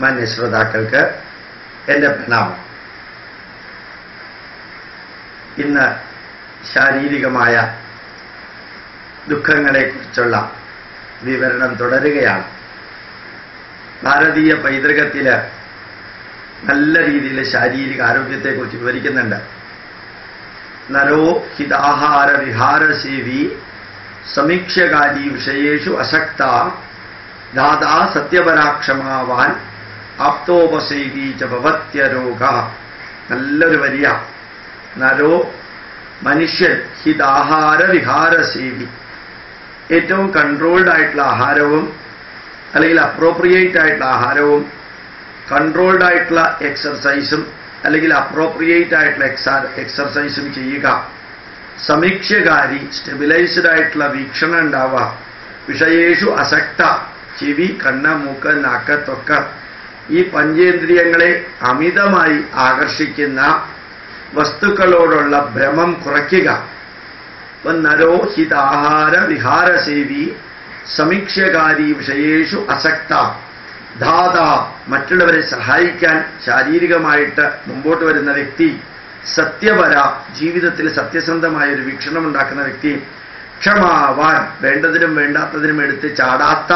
മാന്യ ശ്രോതാക്കൾക്ക് എൻ്റെ പ്രണാമം. ഇന്ന് ശാരീരികമായ ദുഃഖങ്ങളെക്കുറിച്ചുള്ള വിവരണം തുടരുകയാണ്. ഭാരതീയ പൈതൃകത്തിൽ നല്ല രീതിയിൽ ശാരീരിക ആരോഗ്യത്തെക്കുറിച്ച് വിവരിക്കുന്നുണ്ട്. നരോ ഹിതാഹാര വിഹാരസേവി സമീക്ഷ്യകാരി വിഷയേഷു അസക്ത ദാതാ സത്യപരാക്ഷമാവാൻ ആപ്തോപസേവി ച ഭവത്യരോഗ. നല്ലൊരു വരിയ. നരോ മനുഷ്യൻ ഹിതാഹാര വിഹാരസേവി, ഏറ്റവും കൺട്രോൾഡ് ആയിട്ടുള്ള ആഹാരവും അല്ലെങ്കിൽ അപ്രോപ്രിയേറ്റ് ആയിട്ടുള്ള ആഹാരവും കൺട്രോൾഡ് ആയിട്ടുള്ള എക്സർസൈസും അല്ലെങ്കിൽ അപ്രോപ്രിയേറ്റ് ആയിട്ടുള്ള എക്സർസൈസും ചെയ്യുക. സമീക്ഷകാരി, സ്റ്റെബിലൈസ്ഡ് ആയിട്ടുള്ള വീക്ഷണം ഉണ്ടാവുക. വിഷയേഷു അസക്ത, ചെവി, കണ്ണ്, മൂക്ക്, നാക്ക്, ത്വക്ക്, ഈ പഞ്ചേന്ദ്രിയങ്ങളെ അമിതമായി ആകർഷിക്കുന്ന വസ്തുക്കളോടുള്ള ഭ്രമം കുറയ്ക്കുക. നരോ ഹിതാഹാര വിഹാരസേവി സമീക്ഷകാരി വിഷയേഷു അസക്ത ധാത, മറ്റുള്ളവരെ സഹായിക്കാൻ ശാരീരികമായിട്ട് മുമ്പോട്ട് വരുന്ന വ്യക്തി. സത്യപര, ജീവിതത്തിൽ സത്യസന്ധമായ ഒരു വീക്ഷണം ഉണ്ടാക്കുന്ന വ്യക്തി. ക്ഷമാവാൻ, വേണ്ടതിനും വേണ്ടാത്തതിനും എടുത്ത് ചാടാത്ത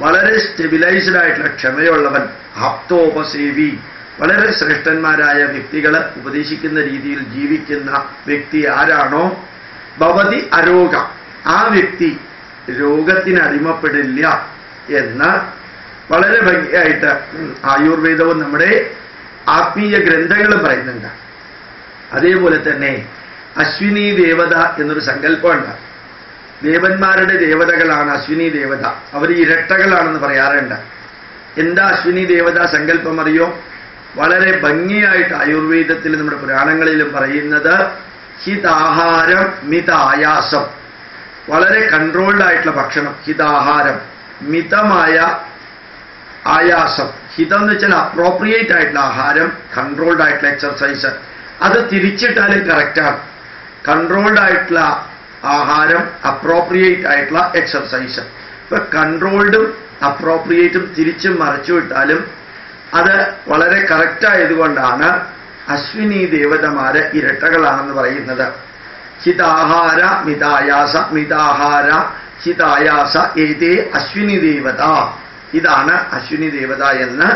വളരെ സ്റ്റെബിലൈസ്ഡ് ആയിട്ടുള്ള ക്ഷമയുള്ളവൻ. ആപ്തോപസേവി, വളരെ ശ്രേഷ്ഠന്മാരായ വ്യക്തികൾ ഉപദേശിക്കുന്ന രീതിയിൽ ജീവിക്കുന്ന വ്യക്തി ആരാണോ ഭവതി അരോഗ, ആ വ്യക്തി രോഗത്തിന് അടിമപ്പെടില്ല എന്ന് വളരെ ഭംഗിയായിട്ട് ആയുർവേദവും നമ്മുടെ ആത്മീയ ഗ്രന്ഥങ്ങളും പറയുന്നുണ്ട്. അതേപോലെ തന്നെ അശ്വിനി ദേവത എന്നൊരു സങ്കല്പമുണ്ട്. ദേവന്മാരുടെ ദേവതകളാണ് അശ്വിനി ദേവത. അവർ ഇരട്ടകളാണെന്ന് പറയാറുണ്ട്. എന്താ അശ്വിനി ദേവത സങ്കല്പം അറിയോ? വളരെ ഭംഗിയായിട്ട് ആയുർവേദത്തിൽ നമ്മുടെ പുരാണങ്ങളിലും പറയുന്നത് ഹിതാഹാരം മിതായാസം, വളരെ കൺട്രോൾഡ് ആയിട്ടുള്ള ഭക്ഷണം ഹിതാഹാരം, മിതമായ ആയാസം. ഹിതം എന്ന് വെച്ചാൽ അപ്രോപ്രിയേറ്റ് ആയിട്ടുള്ള ആഹാരം, കൺട്രോൾഡ് ആയിട്ടുള്ള എക്സർസൈസ്. അത് തിരിച്ചിട്ടാലും കറക്റ്റാണ്. കൺട്രോൾഡ് ആയിട്ടുള്ള ആഹാരം, അപ്രോപ്രിയേറ്റ് ആയിട്ടുള്ള എക്സർസൈസ്. ഇപ്പൊ കൺട്രോൾഡും അപ്രോപ്രിയേറ്റും തിരിച്ചും മറിച്ചു വിട്ടാലും അത് വളരെ കറക്റ്റായതുകൊണ്ടാണ് അശ്വിനി ദേവതമാര് ഇരട്ടകളാണെന്ന് പറയുന്നത്. ഹിതാഹാര മിതായാസ, മിതാഹാര ഹിതായാസ ഏതേ അശ്വിനി ദേവത. ഇതാണ് അശ്വിനി ദേവത എന്ന്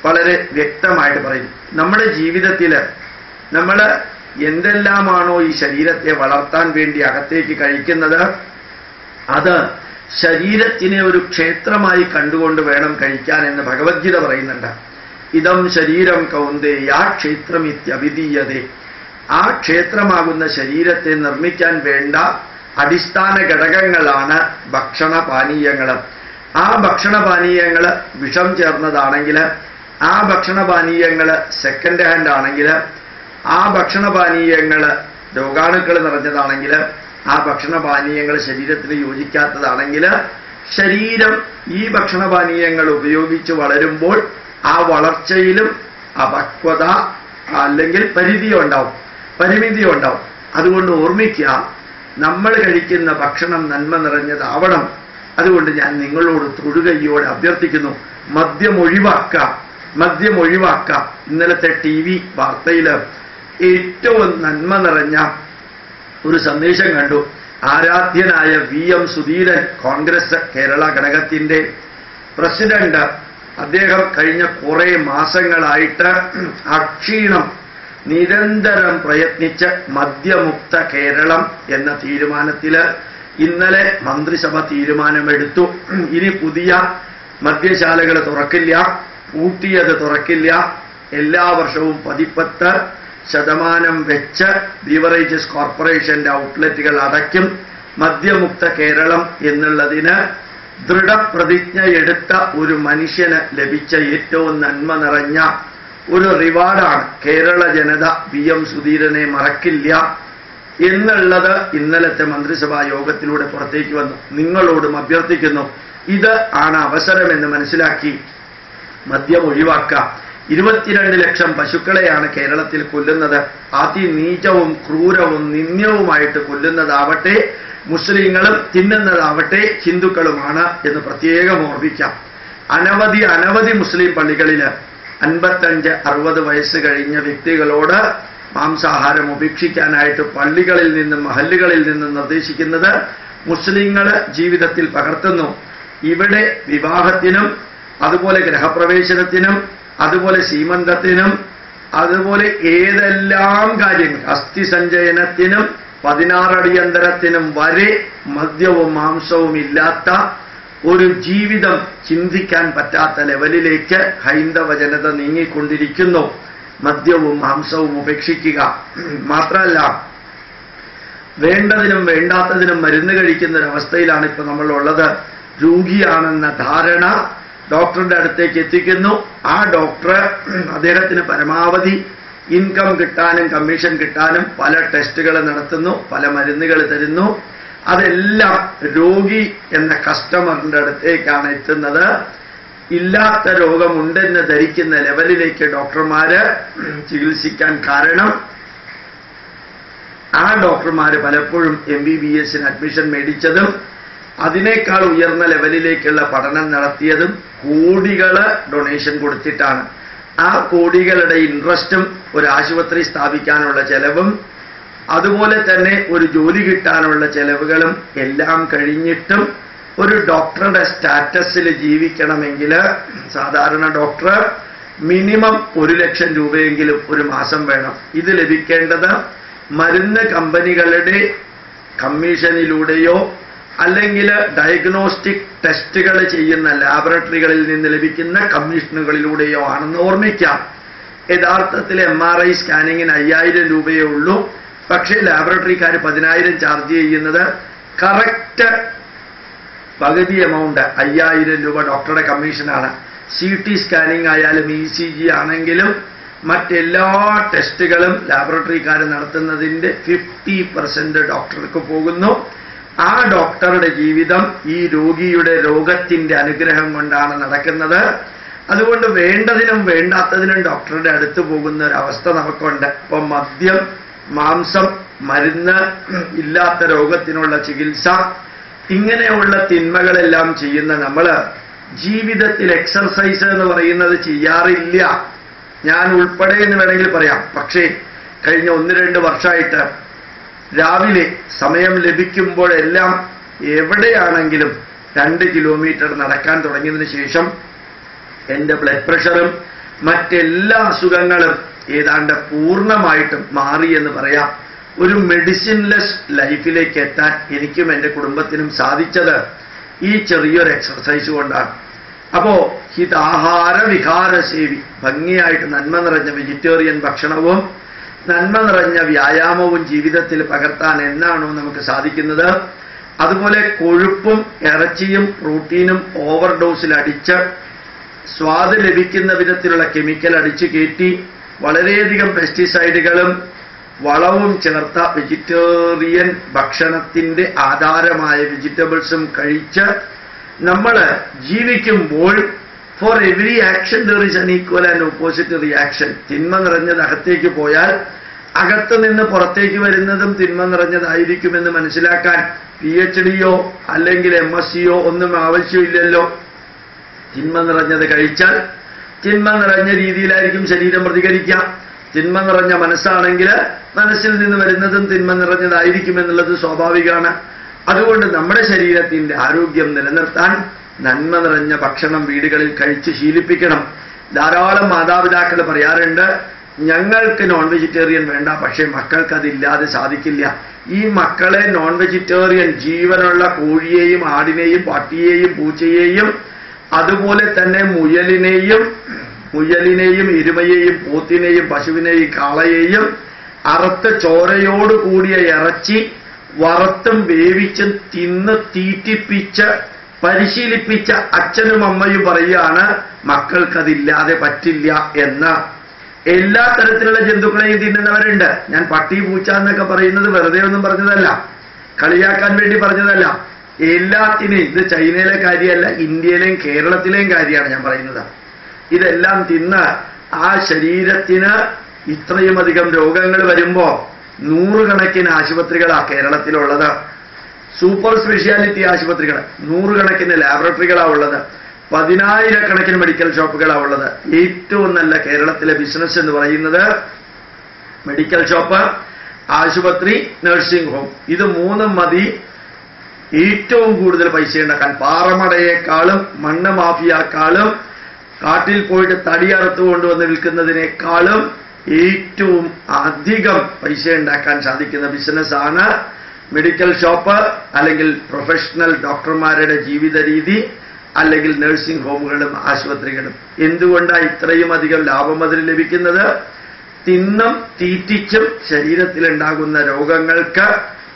വളരെ വ്യക്തമായിട്ട് പറയുന്നു. നമ്മുടെ ജീവിതത്തിൽ നമ്മൾ എന്തെല്ലാമാണോ ഈ ശരീരത്തെ വളർത്താൻ വേണ്ടി അകത്തേക്ക് കഴിക്കുന്നത്, അത് ശരീരത്തിനെ ഒരു ക്ഷേത്രമായി കണ്ടുകൊണ്ട് വേണം കഴിക്കാൻ എന്ന് ഭഗവത്ഗീത പറയുന്നുണ്ട്. ഇതം ശരീരം കൗന്ദേയ ക്ഷേത്രമിത്യഭിധീയതേ. ആ ക്ഷേത്രമാകുന്ന ശരീരത്തെ നിർമ്മിക്കാൻ വേണ്ട അടിസ്ഥാന ഘടകങ്ങളാണ് ഭക്ഷണപാനീയങ്ങൾ. ആ ഭക്ഷണപാനീയങ്ങൾ വിഷം ചേർന്നതാണെങ്കിൽ, ആ ഭക്ഷണപാനീയങ്ങൾ സെക്കൻഡ് ഹാൻഡ് ആണെങ്കിൽ, ആ ഭക്ഷണപാനീയങ്ങൾ രോഗാണുക്കൾ നിറഞ്ഞതാണെങ്കിൽ, ആ ഭക്ഷണപാനീയങ്ങൾ ശരീരത്തിന് യോജിക്കാത്തതാണെങ്കിൽ, ശരീരം ഈ ഭക്ഷണപാനീയങ്ങൾ ഉപയോഗിച്ച് വളരുമ്പോൾ ആ വളർച്ചയിലും അപക്വത അല്ലെങ്കിൽ പരിധി ഉണ്ടാവും. അതുകൊണ്ട് ഓർമ്മിക്കുക, നമ്മൾ കഴിക്കുന്ന ഭക്ഷണം നന്മ നിറഞ്ഞതാവണം. അതുകൊണ്ട് ഞാൻ നിങ്ങളോട് തൊഴുകയോടെ അഭ്യർത്ഥിക്കുന്നു, മദ്യം ഒഴിവാക്കുക. ഇന്നലത്തെ TV വാർത്തയിൽ ഏറ്റവും നന്മ നിറഞ്ഞ ഒരു സന്ദേശം കണ്ടു. ആരാധ്യനായ VM സുധീരൻ, കോൺഗ്രസ് കേരള ഘടകത്തിന്റെ പ്രസിഡന്റ്, അദ്ദേഹം കഴിഞ്ഞ കുറെ മാസങ്ങളായിട്ട് അക്ഷീണം നിരന്തരം പ്രയത്നിച്ച് മദ്യമുക്ത കേരളം എന്ന തീരുമാനത്തിൽ ഇന്നലെ മന്ത്രിസഭ തീരുമാനമെടുത്തു. ഇനി പുതിയ മദ്യശാലകൾ തുറക്കില്ല, പൂട്ടിയത് തുറക്കില്ല. എല്ലാ വർഷവും 10% വെച്ച് ബീവറേജസ് കോർപ്പറേഷന്റെ ഔട്ട്ലെറ്റുകൾ അടയ്ക്കും. മദ്യമുക്ത കേരളം എന്നുള്ളതിന് ദൃഢപ്രതിജ്ഞ എടുത്ത ഒരു മനുഷ്യന് ലഭിച്ച ഏറ്റവും നന്മ നിറഞ്ഞ ഒരു റിവാർഡാണ്. കേരള ജനത VM സുധീരനെ മറക്കില്ല എന്നുള്ളത് ഇന്നലത്തെ മന്ത്രിസഭാ യോഗത്തിലൂടെ പുറത്തേക്ക് വന്നു. നിങ്ങളോടും അഭ്യർത്ഥിക്കുന്നു, ഇത് ആണ് അവസരമെന്ന് മനസ്സിലാക്കി മദ്യം ഒഴിവാക്കുക. 22 ലക്ഷം പശുക്കളെയാണ് കേരളത്തിൽ കൊല്ലുന്നത്. അതിനീചവും ക്രൂരവും നിന്ദ്യവുമായിട്ട് കൊല്ലുന്നതാവട്ടെ മുസ്ലിങ്ങളും തിന്നുന്നതാവട്ടെ ഹിന്ദുക്കളുമാണ് എന്ന് പ്രത്യേകം ഓർമ്മിക്കാം. അനവധി മുസ്ലിം പള്ളികളിൽ 55-60 വയസ്സ് കഴിഞ്ഞ വ്യക്തികളോട് മാംസാഹാരം ഉപേക്ഷിക്കാനായിട്ട് പള്ളികളിൽ നിന്നും മഹല്ലുകളിൽ നിന്നും നിർദ്ദേശിക്കുന്നത് മുസ്ലിങ്ങൾ ജീവിതത്തിൽ പകർത്തുന്നു. ഇവിടെ വിവാഹത്തിനും അതുപോലെ ഗ്രഹപ്രവേശനത്തിനും അതുപോലെ സീമന്തത്തിനും അതുപോലെ ഏതെല്ലാം കാര്യങ്ങൾ അസ്ഥിസഞ്ചയനത്തിനും 16 അടിയന്തരത്തിനും വരെ മദ്യവും മാംസവും ഇല്ലാത്ത ഒരു ജീവിതം ചിന്തിക്കാൻ പറ്റാത്ത ലെവലിലേക്ക് ഹൈന്ദവ ജനത നീങ്ങിക്കൊണ്ടിരിക്കുന്നു. മദ്യവും മാംസവും ഉപേക്ഷിക്കുക മാത്രമല്ല, വേണ്ടതിനും വേണ്ടാത്തതിനും മരുന്ന് കഴിക്കുന്ന ഒരവസ്ഥയിലാണ് ഇപ്പോൾ നമ്മളുള്ളത്. രോഗിയാണെന്ന ധാരണ ഡോക്ടറുടെ അടുത്തേക്ക് എത്തിക്കുന്നു. ആ ഡോക്ടർ അദ്ദേഹത്തിന് പരമാവധി ഇൻകം കിട്ടാനും കമ്മീഷൻ കിട്ടാനും പല ടെസ്റ്റുകൾ നടത്തുന്നു, പല മരുന്നുകൾ തരുന്നു. അതെല്ലാം രോഗി എന്ന കസ്റ്റമറിന്റെ അടുത്തേക്കാണ് എത്തുന്നത്. ഇല്ലാത്ത രോഗമുണ്ടെന്ന് ധരിക്കുന്ന ലെവലിലേക്ക് ഡോക്ടർമാര് ചികിത്സിക്കാൻ കാരണം ആ ഡോക്ടർമാര് പലപ്പോഴും MBBSന് അഡ്മിഷൻ മേടിച്ചതും അതിനേക്കാൾ ഉയർന്ന ലെവലിലേക്കുള്ള പഠനം നടത്തിയതും കോടികള് ഡൊണേഷൻ കൊടുത്തിട്ടാണ്. ആ കോടികളുടെ ഇൻട്രസ്റ്റും ഒരു ആശുപത്രി സ്ഥാപിക്കാനുള്ള ചെലവും അതുപോലെ തന്നെ ഒരു ജോലി കിട്ടാനുള്ള ചെലവുകളും എല്ലാം കഴിഞ്ഞിട്ടും ഒരു ഡോക്ടറുടെ സ്റ്റാറ്റസിൽ ജീവിക്കണമെങ്കിൽ സാധാരണ ഡോക്ടർ മിനിമം 1 ലക്ഷം രൂപയെങ്കിലും ഒരു മാസം വേണം. ഇത് ലഭിക്കേണ്ടത് മരുന്ന് കമ്പനികളുടെ കമ്മീഷനിലൂടെയോ അല്ലെങ്കിൽ ഡയഗ്നോസ്റ്റിക് ടെസ്റ്റുകൾ ചെയ്യുന്ന ലാബറട്ടറികളിൽ നിന്ന് ലഭിക്കുന്ന കമ്മീഷനുകളിലൂടെയോ ആണെന്ന് ഓർമ്മിക്കാം. യഥാർത്ഥത്തിൽ MRI സ്കാനിങ്ങിന് 5000 രൂപയേ ഉള്ളൂ. പക്ഷേ ലാബറട്ടറിക്കാർ 10000 ചാർജ് ചെയ്യുന്നത് കറക്റ്റ് പകുതി എമൗണ്ട് 5000 രൂപ ഡോക്ടറുടെ കമ്മീഷനാണ്. CT സ്കാനിങ് ആയാലും ECG ആണെങ്കിലും മറ്റെല്ലാ ടെസ്റ്റുകളും ലാബറട്ടറിക്കാർ നടത്തുന്നതിൻ്റെ 50% ഡോക്ടർക്ക് പോകുന്നു. ആ ഡോക്ടറുടെ ജീവിതം ഈ രോഗിയുടെ രോഗത്തിന്റെ അനുഗ്രഹം കൊണ്ടാണ് നടക്കുന്നത്. അതുകൊണ്ട് വേണ്ടതിനും വേണ്ടാത്തതിനും ഡോക്ടറുടെ അടുത്ത് പോകുന്ന ഒരവസ്ഥ നമുക്കുണ്ട്. ഇപ്പം മദ്യം, മാംസം, മരുന്ന്, ഇല്ലാത്ത രോഗത്തിനുള്ള ചികിത്സ, ഇങ്ങനെയുള്ള തിന്മകളെല്ലാം ചെയ്യുന്ന നമ്മൾ ജീവിതത്തിൽ എക്സർസൈസ് എന്ന് പറയുന്നത് ചെയ്യാറില്ല. ഞാൻ ഉൾപ്പെടെ എന്ന് വേണമെങ്കിൽ പറയാം. പക്ഷേ കഴിഞ്ഞ 1-2 വർഷമായിട്ട് രാവിലെ സമയം ലഭിക്കുമ്പോഴെല്ലാം എവിടെയാണെങ്കിലും 2 കിലോമീറ്റർ നടക്കാൻ തുടങ്ങിയതിന് ശേഷം എൻ്റെ ബ്ലഡ് പ്രഷറും മറ്റെല്ലാ അസുഖങ്ങളും ഏതാണ്ട് പൂർണ്ണമായിട്ടും മാറിയെന്ന് പറയാം. ഒരു മെഡിസിൻലെസ് ലൈഫിലേക്ക് എത്താൻ എനിക്കും എൻ്റെ കുടുംബത്തിനും സാധിച്ചത് ഈ ചെറിയൊരു എക്സർസൈസ് കൊണ്ടാണ്. അപ്പോ ഹിതാഹാര വിഹാരസേവി, ഭംഗിയായിട്ട് നന്മ നിറഞ്ഞ വെജിറ്റേറിയൻ ഭക്ഷണവും നന്മ നിറഞ്ഞ വ്യായാമവും ജീവിതത്തിൽ പകർത്താൻ എന്നാണോ നമുക്ക് സാധിക്കുന്നത്? അതുപോലെ കൊഴുപ്പും ഇറച്ചിയും പ്രോട്ടീനും ഓവർഡോസിൽ അടിച്ച് സ്വാദ് ലഭിക്കുന്ന വിധത്തിലുള്ള കെമിക്കൽ അടിച്ചു കയറ്റി വളരെയധികം പെസ്റ്റിസൈഡുകളും വളവും ചേർത്ത വെജിറ്റേറിയൻ ഭക്ഷണത്തിന്റെ ആധാരമായ വെജിറ്റബിൾസും കഴിച്ച് നമ്മൾ ജീവിക്കുമ്പോൾ for every action there is an equal and opposite reaction. തിന്മ നിറഞ്ഞത് അകത്തേക്ക് പോയാൽ അകത്ത് നിന്ന് പുറത്തേക്ക് വരുന്നതും തിന്മ നിറഞ്ഞതായിരിക്കുമെന്ന് മനസ്സിലാക്കാൻ PhDയോ അല്ലെങ്കിൽ MSCയോ ഒന്നും ആവശ്യമില്ലല്ലോ. തിന്മ നിറഞ്ഞത് കഴിച്ചാൽ തിന്മ നിറഞ്ഞ രീതിയിലായിരിക്കും ശരീരം പ്രതികരിക്കാം. തിന്മ നിറഞ്ഞ മനസ്സാണെങ്കിൽ മനസ്സിൽ നിന്ന് വരുന്നതും തിന്മ നിറഞ്ഞതായിരിക്കുമെന്നുള്ളത് സ്വാഭാവികമാണ്. അതുകൊണ്ട് നമ്മുടെ ശരീരത്തിന്റെ ആരോഗ്യം നിലനിർത്താൻ നന്മ നിറഞ്ഞ ഭക്ഷണം വീടുകളിൽ കഴിച്ച് ശീലിപ്പിക്കണം. ധാരാളം മാതാപിതാക്കൾ പറയാറുണ്ട്, ഞങ്ങൾക്ക് നോൺ വെജിറ്റേറിയൻ വേണ്ട, പക്ഷേ മക്കൾക്ക് അതില്ലാതെ സാധിക്കില്ല. ഈ മക്കളെ നോൺ വെജിറ്റേറിയൻ ജീവനുള്ള കോഴിയെയും ആടിനെയും പട്ടിയെയും പൂച്ചയെയും അതുപോലെ തന്നെ മുയലിനെയും എരുമയെയും പോത്തിനെയും പശുവിനെയും കാളയെയും അറുത്ത് ചോരയോട് കൂടിയ ഇറച്ചി വറുത്തും വേവിച്ചും തിന്ന് തീറ്റിപ്പിച്ച് പരിശീലിപ്പിച്ച അച്ഛനും അമ്മയും പറയുകയാണ് മക്കൾക്കതില്ലാതെ പറ്റില്ല എന്ന്. എല്ലാ തരത്തിലുള്ള ജന്തുക്കളെയും തിന്നുന്നവരുണ്ട്. ഞാൻ പട്ടി പൂച്ച എന്നൊക്കെ പറയുന്നത് വെറുതെ ഒന്നും പറഞ്ഞതല്ല, കളിയാക്കാൻ വേണ്ടി പറഞ്ഞതല്ല. എല്ലാത്തിനെയും, ഇത് ചൈനയിലെ കാര്യമല്ല, ഇന്ത്യയിലെയും കേരളത്തിലെയും കാര്യമാണ് ഞാൻ പറയുന്നത്. ഇതെല്ലാം തിന്ന് ആ ശരീരത്തിന് ഇത്രയും അധികം രോഗങ്ങൾ വരുമ്പോൾ 100 കണക്കിന് ആശുപത്രികളാണ് കേരളത്തിലുള്ളത്. സൂപ്പർ സ്പെഷ്യാലിറ്റി ആശുപത്രികൾ, 100 കണക്കിന് ലാബറട്ടറികളാണ് ഉള്ളത്. 10,000-കണക്കിന് മെഡിക്കൽ ഷോപ്പുകളാണ് ഉള്ളത്. ഏറ്റവും നല്ല കേരളത്തിലെ ബിസിനസ് എന്ന് പറയുന്നത് മെഡിക്കൽ ഷോപ്പ്, ആശുപത്രി, നഴ്സിംഗ് ഹോം. ഇത് മൂന്നും മതി ഏറ്റവും കൂടുതൽ പൈസ ഉണ്ടാക്കാൻ. പാറമടയേക്കാളും മണ്ണ് മാഫിയാക്കാളും കാട്ടിൽ പോയിട്ട് തടി അറുത്തു കൊണ്ടുവന്ന് വിൽക്കുന്നതിനേക്കാളും ഏറ്റവും അധികം പൈസ ഉണ്ടാക്കാൻ സാധിക്കുന്ന ബിസിനസ്സാണ് മെഡിക്കൽ ഷോപ്പ്, അല്ലെങ്കിൽ പ്രൊഫഷണൽ ഡോക്ടർമാരുടെ ജീവിത രീതി, അല്ലെങ്കിൽ നഴ്സിംഗ് ഹോമുകളും ആശുപത്രികളും. എന്തുകൊണ്ടാണ് ഇത്രയും അധികം ലാഭം അതിൽ ലഭിക്കുന്നത്? തിന്നും തീറ്റിച്ചും ശരീരത്തിലുണ്ടാകുന്ന രോഗങ്ങൾക്ക്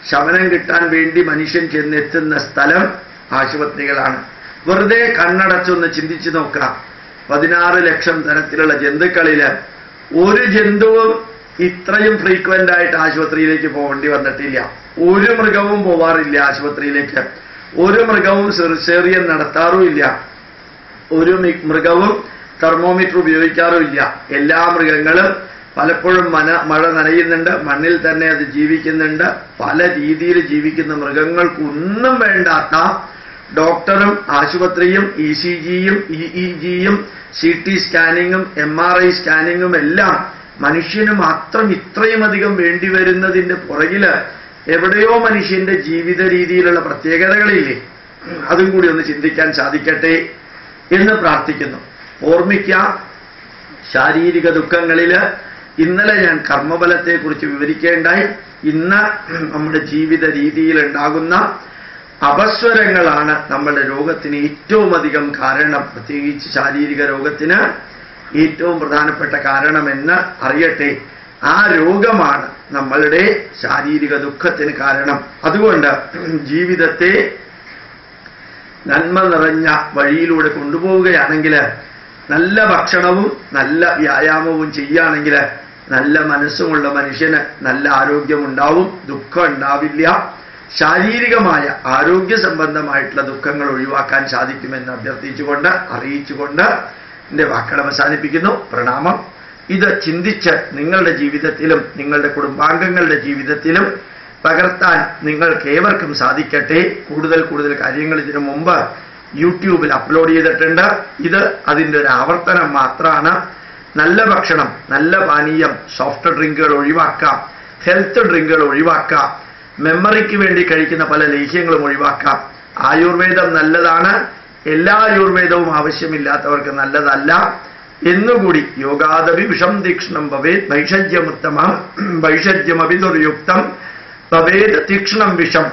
ശമനം കിട്ടാൻ വേണ്ടി മനുഷ്യൻ ചെന്നെത്തുന്ന സ്ഥലം ആശുപത്രികളാണ്. വെറുതെ കണ്ണടച്ചൊന്ന് ചിന്തിച്ചു നോക്കാം. 16 ലക്ഷം തരത്തിലുള്ള ജന്തുക്കളിൽ ഒരു ജന്തുവും ഇത്രയും ഫ്രീക്വന്റ് ആയിട്ട് ആശുപത്രിയിലേക്ക് പോകേണ്ടി വന്നിട്ടില്ല. ഒരു മൃഗവും പോവാറില്ല ആശുപത്രിയിലേക്ക്. ഒരു മൃഗവും സിസേറിയൻ നടത്താറുമില്ല. ഒരു മൃഗവും തെർമോമീറ്റർ ഉപയോഗിക്കാറുമില്ല. എല്ലാ മൃഗങ്ങളും പലപ്പോഴും മഴ നനയുന്നുണ്ട്, മണ്ണിൽ തന്നെ അത് ജീവിക്കുന്നുണ്ട്. പല രീതിയിൽ ജീവിക്കുന്ന മൃഗങ്ങൾക്കൊന്നും വേണ്ടാത്ത ഡോക്ടറും ആശുപത്രിയും ECGയും EEGയും CT സ്കാനിങ്ങും MRI സ്കാനിങ്ങും എല്ലാം മനുഷ്യന് മാത്രം ഇത്രയും അധികം വേണ്ടിവരുന്നതിന്റെ പുറകില് എവിടെയോ മനുഷ്യന്റെ ജീവിത രീതിയിലുള്ള പ്രത്യേകതകളില്ലേ? അതും കൂടി ഒന്ന് ചിന്തിക്കാൻ സാധിക്കട്ടെ എന്ന് പ്രാർത്ഥിക്കുന്നു. ഓർമ്മിക്കാം, ശാരീരിക ദുഃഖങ്ങളില് ഇന്നലെ ഞാൻ കർമ്മബലത്തെക്കുറിച്ച് വിവരിക്കേണ്ടായി. ഇന്ന് നമ്മുടെ ജീവിത രീതിയിൽ ഉണ്ടാകുന്ന അപസ്വരങ്ങളാണ് നമ്മളുടെ രോഗത്തിന് ഏറ്റവും അധികം കാരണം. പ്രത്യേകിച്ച് ശാരീരിക രോഗത്തിന് ഏറ്റവും പ്രധാനപ്പെട്ട കാരണമെന്ന് അറിയട്ടെ. ആ രോഗമാണ് നമ്മളുടെ ശാരീരിക ദുഃഖത്തിന് കാരണം. അതുകൊണ്ട് ജീവിതത്തെ നന്മ നിറഞ്ഞ വഴിയിലൂടെ കൊണ്ടുപോവുകയാണെങ്കിൽ, നല്ല ഭക്ഷണവും നല്ല വ്യായാമവും ചെയ്യുകയാണെങ്കിൽ നല്ല മനസ്സുമുള്ള മനുഷ്യന് നല്ല ആരോഗ്യമുണ്ടാവും, ദുഃഖം ഉണ്ടാവില്ല. ശാരീരികമായ ആരോഗ്യ സംബന്ധമായിട്ടുള്ള ദുഃഖങ്ങൾ ഒഴിവാക്കാൻ സാധിക്കുമെന്ന് അഭ്യർത്ഥിച്ചുകൊണ്ട് അറിയിച്ചുകൊണ്ട് എൻ്റെ വാക്കുകൾ അവസാനിപ്പിക്കുന്നു. പ്രണാമം. ഇത് ചിന്തിച്ച് നിങ്ങളുടെ ജീവിതത്തിലും നിങ്ങളുടെ കുടുംബാംഗങ്ങളുടെ ജീവിതത്തിലും പകർത്താൻ നിങ്ങൾക്ക് ഏവർക്കും സാധിക്കട്ടെ. കൂടുതൽ കാര്യങ്ങൾ ഇതിനു മുമ്പ് യൂട്യൂബിൽ അപ്ലോഡ് ചെയ്തിട്ടുണ്ട്. ഇത് അതിൻ്റെ ഒരു ആവർത്തനം മാത്രമാണ്. നല്ല ഭക്ഷണം, നല്ല പാനീയം, സോഫ്റ്റ് ഡ്രിങ്കുകൾ ഒഴിവാക്കാം, ഹെൽത്ത് ഡ്രിങ്കുകൾ ഒഴിവാക്കാം, മെമ്മറിക്ക് വേണ്ടി കഴിക്കുന്ന പല ലേഹ്യങ്ങളും ഒഴിവാക്കാം. ആയുർവേദം നല്ലതാണ്, എല്ലാ ആയുർവേദവും ആവശ്യമില്ലാത്തവർക്ക് നല്ലതല്ല എന്നുകൂടി. യോഗാദപി വിഷം തീക്ഷ്ണം ഭവേത് ഭൈഷജ്യമുത്തമം ഭൈഷജ്യമപി ദുർയുക്തം ഭവേത് തീക്ഷ്ണം വിഷം.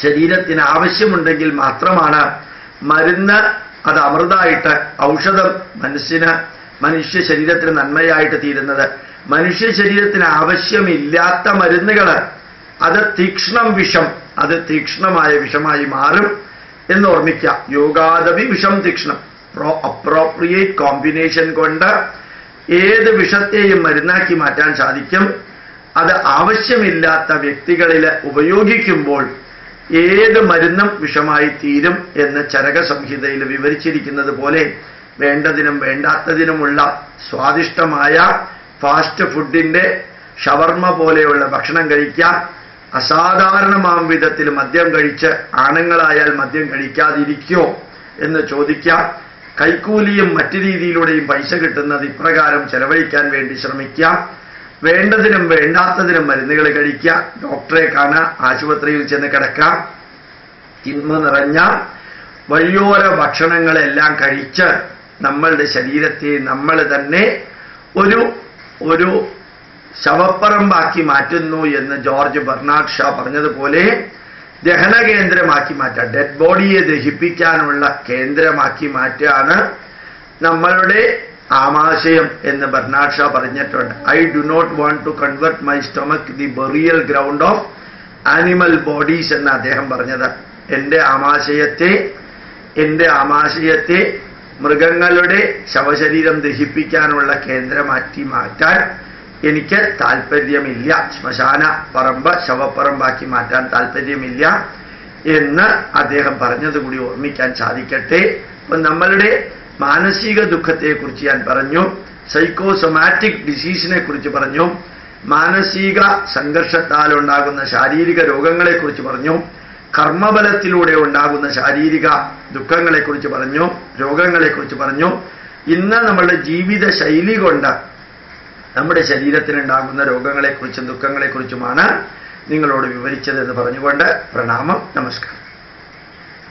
ശരീരത്തിന് ആവശ്യമുണ്ടെങ്കിൽ മാത്രമാണ് മരുന്ന് അത് അമൃതായിട്ട്, ഔഷധം മനുഷ്യ ശരീരത്തിന് നന്മയായിട്ട് തീരുന്നത്. മനുഷ്യ ശരീരത്തിന് ആവശ്യമില്ലാത്ത മരുന്നുകൾ അത് തീക്ഷ്ണം വിഷം, അത് തീക്ഷ്ണമായ വിഷമായി മാറും എന്ന് ഓർമ്മിക്കുക. യോഗാദപി വിഷം തീക്ഷ്ണം. അപ്രോപ്രിയേറ്റ് കോമ്പിനേഷൻ കൊണ്ട് ഏത് വിഷത്തെയും മരുന്നാക്കി മാറ്റാൻ സാധിക്കും. അത് ആവശ്യമില്ലാത്ത വ്യക്തികളിൽ ഉപയോഗിക്കുമ്പോൾ ഏത് മരുന്നും വിഷമായി തീരും എന്ന് ചരക സംഹിതയിൽ വിവരിച്ചിരിക്കുന്നത് പോലെ വേണ്ടതിനും വേണ്ടാത്തതിനുമുള്ള സ്വാദിഷ്ടമായ ഫാസ്റ്റ് ഫുഡിന്റെ ഷവർമ പോലെയുള്ള ഭക്ഷണം കഴിക്കാൻ, അസാധാരണമാം വിധത്തിൽ മദ്യം കഴിച്ച് ആണുങ്ങളായാൽ മദ്യം കഴിക്കാതിരിക്കോ എന്ന് ചോദിക്കാം. കൈക്കൂലിയും മറ്റു രീതിയിലൂടെയും പൈസ കിട്ടുന്നത് ഇപ്രകാരം ചെലവഴിക്കാൻ വേണ്ടി ശ്രമിക്കാം. വേണ്ടതിനും വേണ്ടാത്തതിനും മരുന്നുകൾ കഴിക്കുക, ഡോക്ടറെ കാണാം, ആശുപത്രിയിൽ ചെന്ന് കിടക്കാം. തിന്മ നിറഞ്ഞ വഴിയോര ഭക്ഷണങ്ങളെല്ലാം കഴിച്ച് നമ്മളുടെ ശരീരത്തെ നമ്മൾ തന്നെ ഒരു ശവപ്പറമ്പാക്കി മാറ്റുന്നു എന്ന് ജോർജ് ബെർണാഡ് ഷാ പറഞ്ഞതുപോലെ ദഹന കേന്ദ്രമാക്കി മാറ്റുക, ഡെഡ് ബോഡിയെ ദഹിപ്പിക്കാനുള്ള കേന്ദ്രമാക്കി മാറ്റുകയാണ് നമ്മളുടെ ആമാശയം എന്ന് ബെർണാഡ് ഷാ പറഞ്ഞിട്ടുണ്ട്. I do not want to convert my stomach the burial ground of animal bodies എന്ന് അദ്ദേഹം പറഞ്ഞത്. എൻ്റെ ആമാശയത്തെ മൃഗങ്ങളുടെ ശവശരീരം ദഹിപ്പിക്കാനുള്ള കേന്ദ്രമാക്കി മാറ്റാൻ എനിക്ക് താല്പര്യമില്ല. ശ്മശാന പറമ്പ് ശവപ്പറമ്പാക്കി മാറ്റാൻ താല്പര്യമില്ല എന്ന് അദ്ദേഹം പറഞ്ഞതുകൂടി ഓർമ്മിക്കാൻ സാധിക്കട്ടെ. അപ്പം നമ്മളുടെ മാനസിക ദുഃഖത്തെക്കുറിച്ച് ഞാൻ പറഞ്ഞു, സൈക്കോസൊമാറ്റിക് ഡിസീസിനെ കുറിച്ച് പറഞ്ഞു, മാനസിക സംഘർഷത്താൽ ഉണ്ടാകുന്ന ശാരീരിക രോഗങ്ങളെക്കുറിച്ച് പറഞ്ഞു, കർമ്മബലത്തിലൂടെ ഉണ്ടാകുന്ന ശാരീരിക ദുഃഖങ്ങളെക്കുറിച്ച് പറഞ്ഞു, രോഗങ്ങളെക്കുറിച്ച് പറഞ്ഞു. ഇന്ന് നമ്മളുടെ ജീവിത ശൈലി കൊണ്ട് നമ്മുടെ ശരീരത്തിനുണ്ടാകുന്ന രോഗങ്ങളെക്കുറിച്ചും ദുഃഖങ്ങളെക്കുറിച്ചുമാണ് നിങ്ങളോട് വിവരിച്ചതെന്ന് പറഞ്ഞുകൊണ്ട് പ്രണാമം, നമസ്കാരം.